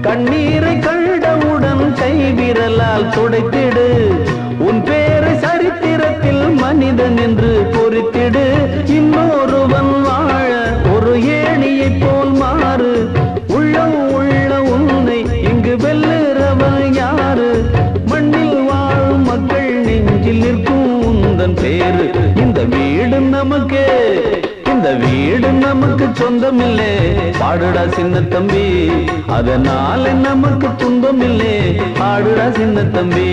கண்ணீரை கண்டவுடன் கைவிரலால் துடைத்திடு உன் பேரை சரித்திரத்தில் மனிதன் என்று பொறித்திடு இன்னொருவன் வாழ ஒரு ஏணியை போல் மாறு உள்ளம் உள்ள உன்னை இங்கு வெல்லுறவன் யாரு மண்ணில் வாழும் மக்கள் நெஞ்சில் நிற்கும் உந்தன் பேரு இந்த வீடு நமக்கு இந்த வீடு நமக்கு சொந்தமில்லே பாடுடா சின்ன தம்பி அதனால நமக்கு துன்பமில்லே பாடுடா சின்ன தம்பி